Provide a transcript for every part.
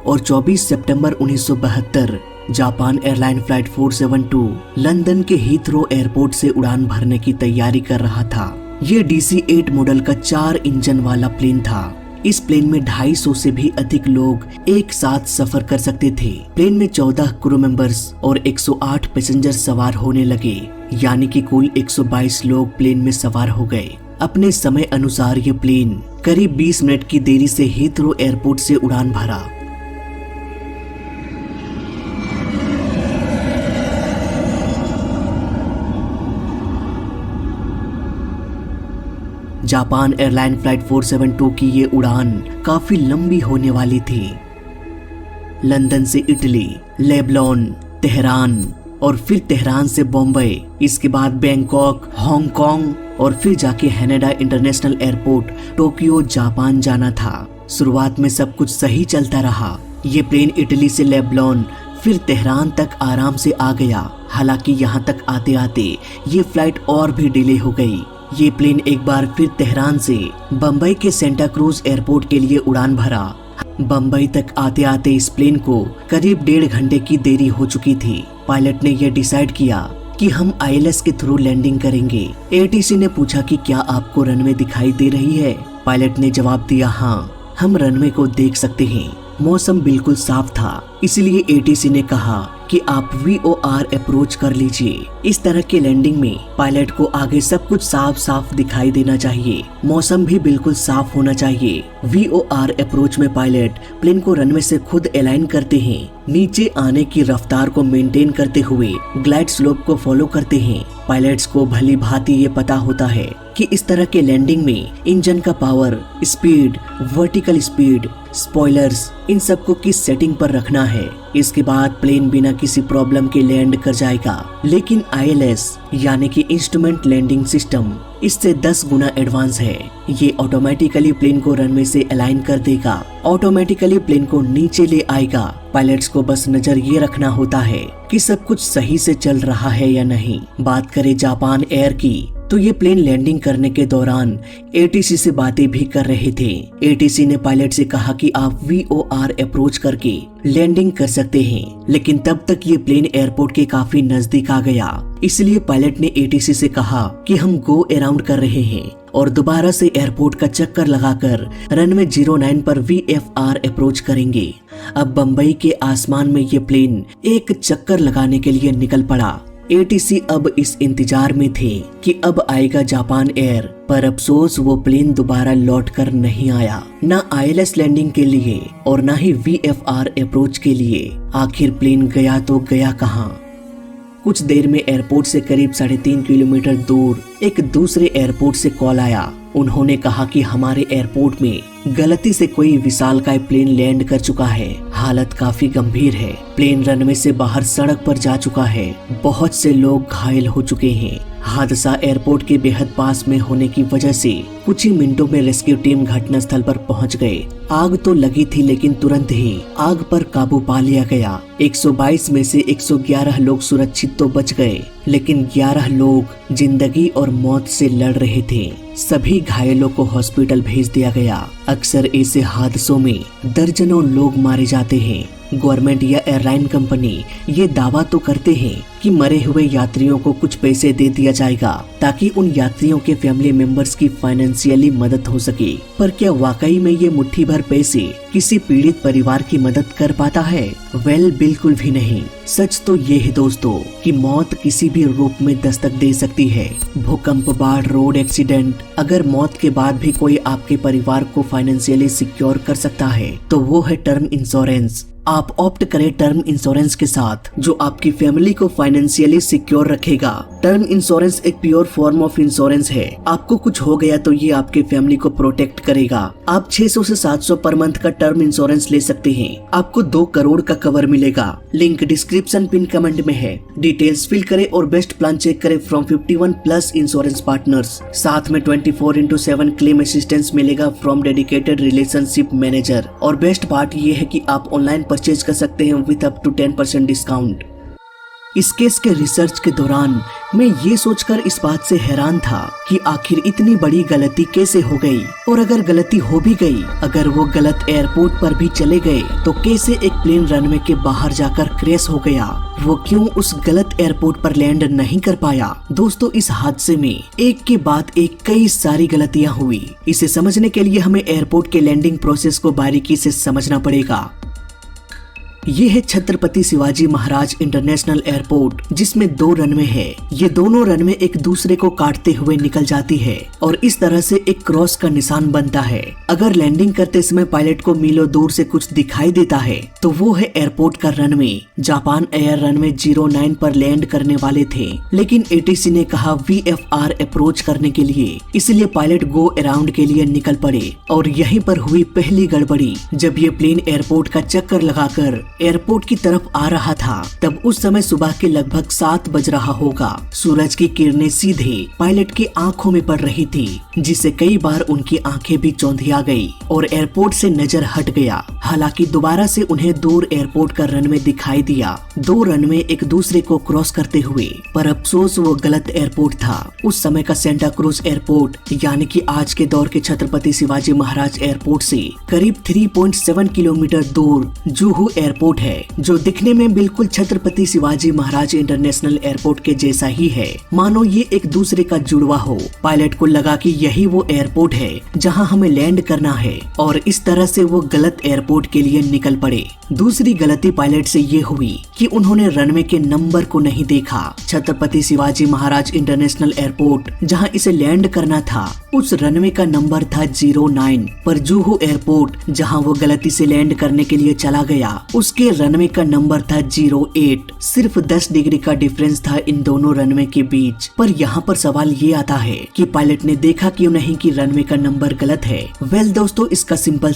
और 24 सितंबर 1972 Japan airline flight 472 London के Heathrow airport से उड़ान भरने की तैयारी कर रहा था। ये DC-8 मॉडल का 4 इंजन वाला प्लेन था। इस प्लेन में 250 से भी अधिक लोग एक साथ सफर कर सकते थे। प्लेन में 14 क्रू मेंबर्स और 108 पैसेंजर सवार होने लगे, यानी कि कुल 122 लोग प्लेन में सवार हो गए। अपने समय अनुसार ये प्लेन करीब 20 मिनट की देरी से हीथ्रो एयरपोर्ट से उड़ान भरा। जापान एयरलाइन फ्लाइट 472 की ये उड़ान काफी लंबी होने वाली थी। लंदन से इटली, लेबनान, तेहरान और फिर तेहरान से बॉम्बे, इसके बाद बैंकॉक, हांगकांग और फिर जाके हैनेडा इंटरनेशनल एयरपोर्ट टोक्यो जापान जाना था। शुरुआत में सब कुछ सही चलता रहा। ये प्लेन इटली से लेबनान फिर तेहरान तक आराम से आ गया। हालांकि यहाँ तक आते आते ये फ्लाइट और भी डिले हो गई। ये प्लेन एक बार फिर तेहरान से बम्बई के सेंटा क्रूज एयरपोर्ट के लिए उड़ान भरा। बम्बई तक आते आते इस प्लेन को करीब 1.5 घंटे की देरी हो चुकी थी। पायलट ने यह डिसाइड किया कि हम ILS के थ्रू लैंडिंग करेंगे। ATC ने पूछा कि क्या आपको रनवे दिखाई दे रही है? पायलट ने जवाब दिया, हाँ, हम रनवे को देख सकते हैं। मौसम बिल्कुल साफ था, इसलिए ATC ने कहा कि आप VOR अप्रोच कर लीजिए। इस तरह के लैंडिंग में पायलट को आगे सब कुछ साफ साफ दिखाई देना चाहिए, मौसम भी बिल्कुल साफ होना चाहिए। VOR अप्रोच में पायलट प्लेन को रनवे से खुद अलाइन करते हैं, नीचे आने की रफ्तार को मेंटेन करते हुए ग्लाइड स्लोप को फॉलो करते हैं। पायलट्स को भली भांति ये पता होता है कि इस तरह के लैंडिंग में इंजन का power, speed, vertical speed, spoilers, इन सबको किस सेटिंग पर रखना है। इसके बाद प्लेन बिना किसी प्रॉब्लम के लैंड कर जाएगा। लेकिन ILS यानी कि इंस्ट्रूमेंट लैंडिंग सिस्टम इससे 10 गुना एडवांस है। ये ऑटोमेटिकली प्लेन को रनवे से अलाइन कर देगा, ऑटोमेटिकली प्लेन को नीचे ले आएगा। पायलट्स को बस नजर ये रखना होता है कि सब कुछ सही से चल रहा है या नहीं। बात करें जापान एयर की, तो ये प्लेन लैंडिंग करने के दौरान ATC से बातें भी कर रहे थे। ATC ने पायलट से कहा कि आप VOR अप्रोच करके लैंडिंग कर सकते हैं, लेकिन तब तक ये प्लेन एयरपोर्ट के काफी नजदीक आ गया। इसलिए पायलट ने ATC से कहा कि हम गो अराउंड कर रहे हैं और दोबारा से एयरपोर्ट का चक्कर लगाकर रनवे 09 पर VFR अप्रोच करेंगे। अब बम्बई के आसमान में ये प्लेन एक चक्कर लगाने के लिए निकल पड़ा। ATC अब इस इंतजार में थे कि अब आएगा जापान एयर, पर अफसोस वो प्लेन दोबारा लौट कर नहीं आया, ना ILS लैंडिंग के लिए और ना ही VFR अप्रोच के लिए। आखिर प्लेन गया तो गया कहाँ? कुछ देर में एयरपोर्ट से करीब 3.5 किलोमीटर दूर एक दूसरे एयरपोर्ट से कॉल आया। उन्होंने कहा कि हमारे एयरपोर्ट में गलती से कोई विशालकाय प्लेन लैंड कर चुका है, हालत काफी गंभीर है। प्लेन रनवे से बाहर सड़क पर जा चुका है, बहुत से लोग घायल हो चुके हैं। हादसा एयरपोर्ट के बेहद पास में होने की वजह से कुछ ही मिनटों में रेस्क्यू टीम घटनास्थल पर पहुंच गए। आग तो लगी थी, लेकिन तुरंत ही आग पर काबू पा लिया गया। 122 में से 111 लोग सुरक्षित तो बच गए, लेकिन 11 लोग जिंदगी और मौत से लड़ रहे थे। सभी घायलों को हॉस्पिटल भेज दिया गया। अक्सर ऐसे हादसों में दर्जनों लोग मारे जाते हैं। गवर्नमेंट या एयरलाइन कंपनी ये दावा तो करते हैं कि मरे हुए यात्रियों को कुछ पैसे दे दिया जाएगा ताकि उन यात्रियों के फैमिली मेंबर्स की फाइनेंशियली मदद हो सके, पर क्या वाकई में ये मुट्ठी भर पैसे किसी पीड़ित परिवार की मदद कर पाता है? वेल, बिल्कुल भी नहीं। सच तो ये है दोस्तों कि मौत किसी भी रूप में दस्तक दे सकती है। भूकंप, बाढ़, रोड एक्सीडेंट। अगर मौत के बाद भी कोई आपके परिवार को फाइनेंशियली सिक्योर कर सकता है तो वो है टर्म इंश्योरेंस। आप ऑप्ट करें टर्म इंश्योरेंस के साथ, जो आपकी फैमिली को फाइनेंशियली सिक्योर रखेगा। टर्म इंश्योरेंस एक प्योर फॉर्म ऑफ इंश्योरेंस है। आपको कुछ हो गया तो ये आपके फैमिली को प्रोटेक्ट करेगा। आप 600 से 700 पर मंथ का टर्म इंश्योरेंस ले सकते हैं। आपको 2 करोड़ का कवर मिलेगा। लिंक डिस्क्रिप्शन पिन कमेंट में है। डिटेल्स फिल करें और बेस्ट प्लान चेक करें फ्रॉम 51+ इंश्योरेंस पार्टनर्स। साथ में 24/7 क्लेम असिस्टेंस मिलेगा फ्रॉम डेडिकेटेड रिलेशनशिप मैनेजर। और बेस्ट पार्ट ये है कि आप ऑनलाइन परचेज कर सकते हैं विद अप टू 10% डिस्काउंट। इस केस के रिसर्च के दौरान मैं ये सोचकर इस बात से हैरान था कि आखिर इतनी बड़ी गलती कैसे हो गई, और अगर गलती हो भी गई, अगर वो गलत एयरपोर्ट पर भी चले गए तो कैसे एक प्लेन रनवे के बाहर जाकर क्रैश हो गया, वो क्यों उस गलत एयरपोर्ट पर लैंड नहीं कर पाया। दोस्तों, इस हादसे में एक के बाद एक कई सारी गलतियां हुई। इसे समझने के लिए हमें एयरपोर्ट के लैंडिंग प्रोसेस को बारीकी से समझना पड़ेगा। ये है छत्रपति शिवाजी महाराज इंटरनेशनल एयरपोर्ट, जिसमें 2 रनवे है। ये दोनों रनवे एक दूसरे को काटते हुए निकल जाती है और इस तरह से एक क्रॉस का निशान बनता है। अगर लैंडिंग करते समय पायलट को मीलों दूर से कुछ दिखाई देता है तो वो है एयरपोर्ट का रनवे। जापान एयर रनवे 09 पर लैंड करने वाले थे, लेकिन एटीसी ने कहा VFR अप्रोच करने के लिए, इसलिए पायलट गो अराउंड के लिए निकल पड़े। और यहीं पर हुई पहली गड़बड़ी। जब ये प्लेन एयरपोर्ट का चक्कर लगाकर एयरपोर्ट की तरफ आ रहा था, तब उस समय सुबह के लगभग 7 बज रहा होगा। सूरज की किरणें सीधे पायलट की आंखों में पड़ रही थी, जिससे कई बार उनकी आंखें भी चौंधिया गई और एयरपोर्ट से नजर हट गया। हालांकि दोबारा से उन्हें दूर एयरपोर्ट का रनवे दिखाई दिया, 2 रनवे एक दूसरे को क्रॉस करते हुए, पर अफसोस वो गलत एयरपोर्ट था। उस समय का सेंटा क्रूज एयरपोर्ट, यानी कि आज के दौर के छत्रपति शिवाजी महाराज एयरपोर्ट से करीब 3.7 किलोमीटर दूर जुहू एयरपोर्ट है, जो दिखने में बिल्कुल छत्रपति शिवाजी महाराज इंटरनेशनल एयरपोर्ट के जैसा ही है, मानो ये एक दूसरे का जुड़वा हो। पायलट को लगा कि यही वो एयरपोर्ट है जहां हमें लैंड करना है, और इस तरह से वो गलत एयरपोर्ट के लिए निकल पड़े। दूसरी गलती पायलट से ये हुई कि उन्होंने रनवे के नंबर को नहीं देखा। छत्रपति शिवाजी महाराज इंटरनेशनल एयरपोर्ट जहां इसे लैंड करना था, उस रनवे का नंबर था 09, पर जुहू एयरपोर्ट जहां वो गलती से लैंड करने के लिए चला गया, उसके रनवे का नंबर था 08। सिर्फ 10 डिग्री का डिफरेंस था इन दोनों रनवे के बीच। पर यहाँ पर सवाल ये आता है कि पायलट ने देखा क्यों नहीं कि रनवे का नंबर गलत है। वेल दोस्तों, इसका सिंपल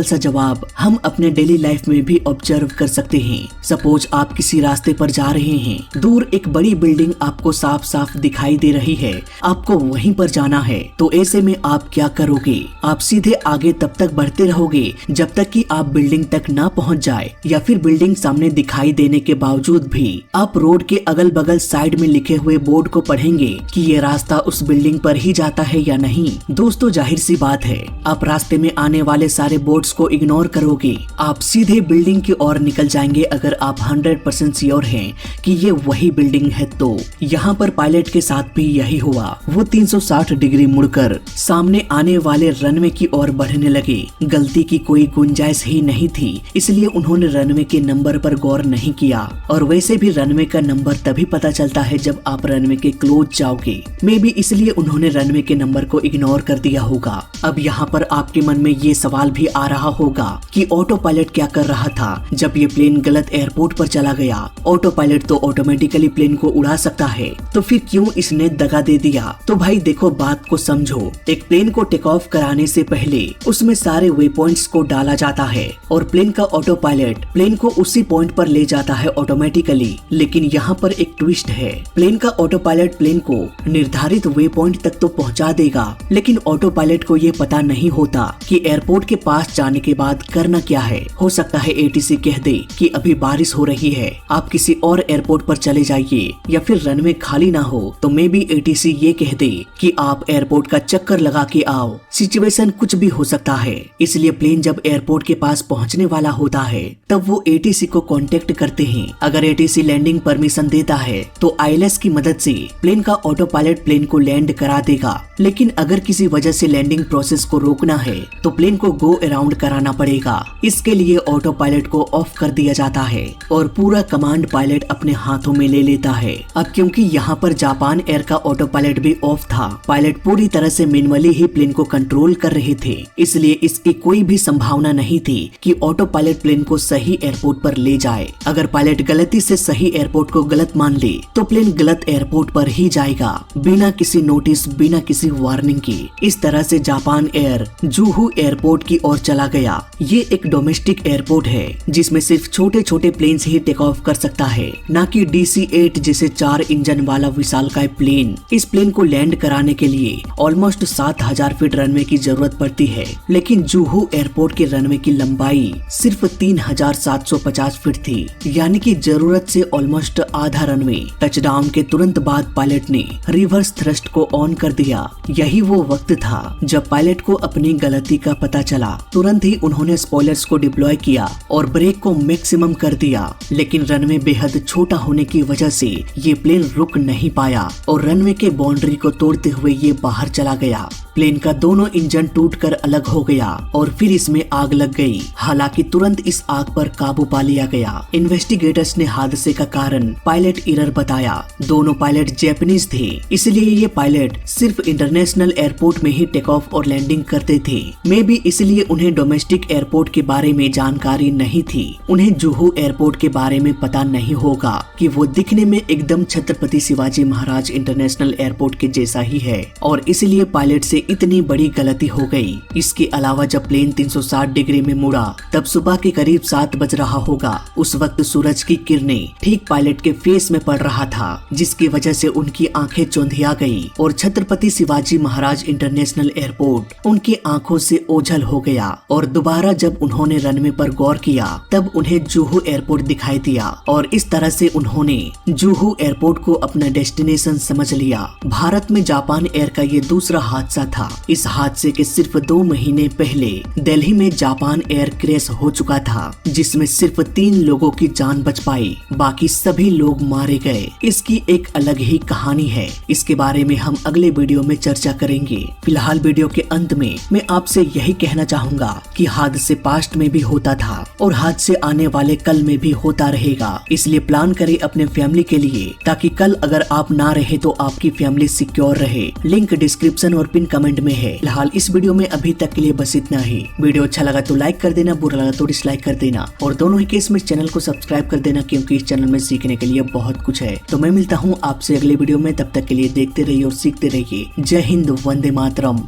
सा जवाब हम अपने डेली लाइफ में भी ऑब्जर्व कर सकते हैं। सपोज आप किसी रास्ते पर जा रहे हैं, दूर एक बड़ी बिल्डिंग आपको साफ साफ दिखाई दे रही है, आपको वहीं पर जाना है, तो ऐसे में आप क्या करोगे? आप सीधे आगे तब तक बढ़ते रहोगे जब तक कि आप बिल्डिंग तक ना पहुंच जाए, या फिर बिल्डिंग सामने दिखाई देने के बावजूद भी आप रोड के अगल बगल साइड में लिखे हुए बोर्ड को पढ़ेंगे कि ये रास्ता उस बिल्डिंग पर ही जाता है या नहीं। दोस्तों, जाहिर सी बात है, आप रास्ते में आने वाले सारे बोर्ड्स को इग्नोर करोगे, आप सीधे बिल्डिंग की ओर निकल जाएंगे अगर आप 100% श्योर हैं कि ये वही बिल्डिंग है। तो यहाँ पर पायलट के साथ भी यही हुआ। वो 360 डिग्री मुड़कर सामने आने वाले रनवे की ओर बढ़ने लगे। गलती की कोई गुंजाइश ही नहीं थी, इसलिए उन्होंने रनवे के नंबर पर गौर नहीं किया। और वैसे भी रनवे का नंबर तभी पता चलता है जब आप रनवे के क्लोज जाओगे। मे बी इसलिए उन्होंने रनवे के नंबर को इग्नोर कर दिया होगा। अब यहाँ पर आपके मन में ये सवाल भी आ रहा होगा कि ऑटो पायलट क्या कर रहा था जब ये प्लेन गलत एयरपोर्ट पर चला गया। ऑटो पायलट तो ऑटोमेटिकली प्लेन को उड़ा सकता है, तो फिर क्यों इसने दगा दे दिया? तो भाई देखो, बात को समझो। एक प्लेन को टेक ऑफ कराने से पहले उसमें सारे वे पॉइंट्स को डाला जाता है और प्लेन का ऑटो पायलट प्लेन को उसी पॉइंट पर ले जाता है ऑटोमेटिकली। लेकिन यहाँ पर एक ट्विस्ट है। प्लेन का ऑटो पायलट प्लेन को निर्धारित वे पॉइंट तक तो पहुँचा देगा, लेकिन ऑटो पायलट को ये पता नहीं होता कि एयरपोर्ट के पास जाने के बाद करना क्या है। हो सकता है एटीसी कह दे कि अभी बारिश हो रही है, आप किसी और एयरपोर्ट पर चले जाइए, या फिर रनवे खाली ना हो तो मे बी एटीसी ये कह दे कि आप एयरपोर्ट का चक्कर लगा के आओ। सिचुएशन कुछ भी हो सकता है। इसलिए प्लेन जब एयरपोर्ट के पास पहुंचने वाला होता है तब वो एटीसी को कांटेक्ट करते हैं। अगर एटीसी लैंडिंग परमिशन देता है तो आईएलएस की मदद से प्लेन का ऑटो पायलट प्लेन को लैंड करा देगा। लेकिन अगर किसी वजह से लैंडिंग प्रोसेस को रोकना है तो प्लेन को गो अराउंड कराना पड़ेगा। इसके लिए ऑटो पायलट को ऑफ कर दिया जाता है और पूरा कमांड पायलट अपने हाथों में ले लेता है। अब क्योंकि यहाँ पर जापान एयर का ऑटो पायलट भी ऑफ था, पायलट पूरी तरह से मैन्युअली ही प्लेन को कंट्रोल कर रहे थे, इसलिए इसकी कोई भी संभावना नहीं थी कि ऑटो पायलट प्लेन को सही एयरपोर्ट पर ले जाए। अगर पायलट गलती से सही एयरपोर्ट को गलत मान ले तो प्लेन गलत एयरपोर्ट पर ही जाएगा, बिना किसी नोटिस, बिना किसी वार्निंग के। इस तरह से जापान एयर जुहू एयरपोर्ट की ओर चला गया। ये एक डोमेस्टिक एयरपोर्ट है जिसमें सिर्फ छोटे छोटे प्लेन्स ही टेक ऑफ कर सकता है, न कि DC-8 जैसे 4 इंजन वाला विशालकाय प्लेन। इस प्लेन को लैंड कराने के लिए ऑलमोस्ट 7000 फीट रनवे की जरूरत पड़ती है, लेकिन जुहू एयरपोर्ट के रनवे की लंबाई लंबाई सिर्फ 3750 फीट थी, यानी कि जरूरत से ऑलमोस्ट आधा रनवे। टचडाउन के तुरंत बाद पायलट ने रिवर्स थ्रस्ट को ऑन कर दिया। यही वो वक्त था जब पायलट को अपनी गलती का पता चला। तुरंत ही उन्होंने स्पॉयलर्स को डिप्लॉय किया और ब्रेक को मैक्सिमम कर दिया, लेकिन रनवे बेहद छोटा होने की वजह से ये प्लेन रुक नहीं पाया और रनवे के बाउंड्री को तोड़ते हुए ये बाहर चला गया। प्लेन का दोनों इंजन टूटकर अलग हो गया और फिर इसमें आग लग गई। हालांकि तुरंत इस आग पर काबू पा लिया गया। इन्वेस्टिगेटर्स ने हादसे का कारण पायलट एरर बताया। दोनों पायलट जापानीज थे, इसलिए ये पायलट सिर्फ इंटरनेशनल एयरपोर्ट में ही टेक ऑफ और लैंडिंग करते थे। मे बी इसलिए उन्हें डोमेस्टिक एयरपोर्ट के बारे में जानकारी नहीं थी। उन्हें जुहू एयरपोर्ट के बारे में पता नहीं होगा कि वो दिखने में एकदम छत्रपति शिवाजी महाराज इंटरनेशनल एयरपोर्ट के जैसा ही है और इसलिए पायलट से इतनी बड़ी गलती हो गई। इसके अलावा जब प्लेन 360 डिग्री में मुड़ा तब सुबह के करीब 7 बज रहा होगा। उस वक्त सूरज की किरणें ठीक पायलट के फेस में पड़ रहा था, जिसकी वजह से उनकी आंखें चौंधिया गई और छत्रपति शिवाजी महाराज इंटरनेशनल एयरपोर्ट उनकी आंखों से ओझल हो गया। और दोबारा जब उन्होंने रनवे पर गौर किया तब उन्हें जुहू एयरपोर्ट दिखाई दिया और इस तरह से उन्होंने जुहू एयरपोर्ट को अपना डेस्टिनेशन समझ लिया। भारत में जापान एयर का ये दूसरा हादसा था। इस हादसे के सिर्फ 2 महीने पहले दिल्ली में जापान एयर क्रैश हो चुका था, जिसमें सिर्फ 3 लोगों की जान बच पाई, बाकी सभी लोग मारे गए। इसकी एक अलग ही कहानी है, इसके बारे में हम अगले वीडियो में चर्चा करेंगे। फिलहाल वीडियो के अंत में मैं आपसे यही कहना चाहूंगा कि हादसे पास्ट में भी होता था और हादसे आने वाले कल में भी होता रहेगा। इसलिए प्लान करें अपने फैमिली के लिए, ताकि कल अगर आप ना रहे तो आपकी फैमिली सिक्योर रहे। लिंक डिस्क्रिप्शन और पिन कमेंट में है। फिलहाल इस वीडियो में अभी तक के लिए बस इतना ही। वीडियो अच्छा लगा तो लाइक कर देना, बुरा लगा तो डिसलाइक कर देना और दोनों ही केस में चैनल को सब्सक्राइब कर देना, क्योंकि इस चैनल में सीखने के लिए बहुत कुछ है। तो मैं मिलता हूँ आपसे अगले वीडियो में, तब तक के लिए देखते रहिए और सीखते रहिए। जय हिंद, वंदे मातरम।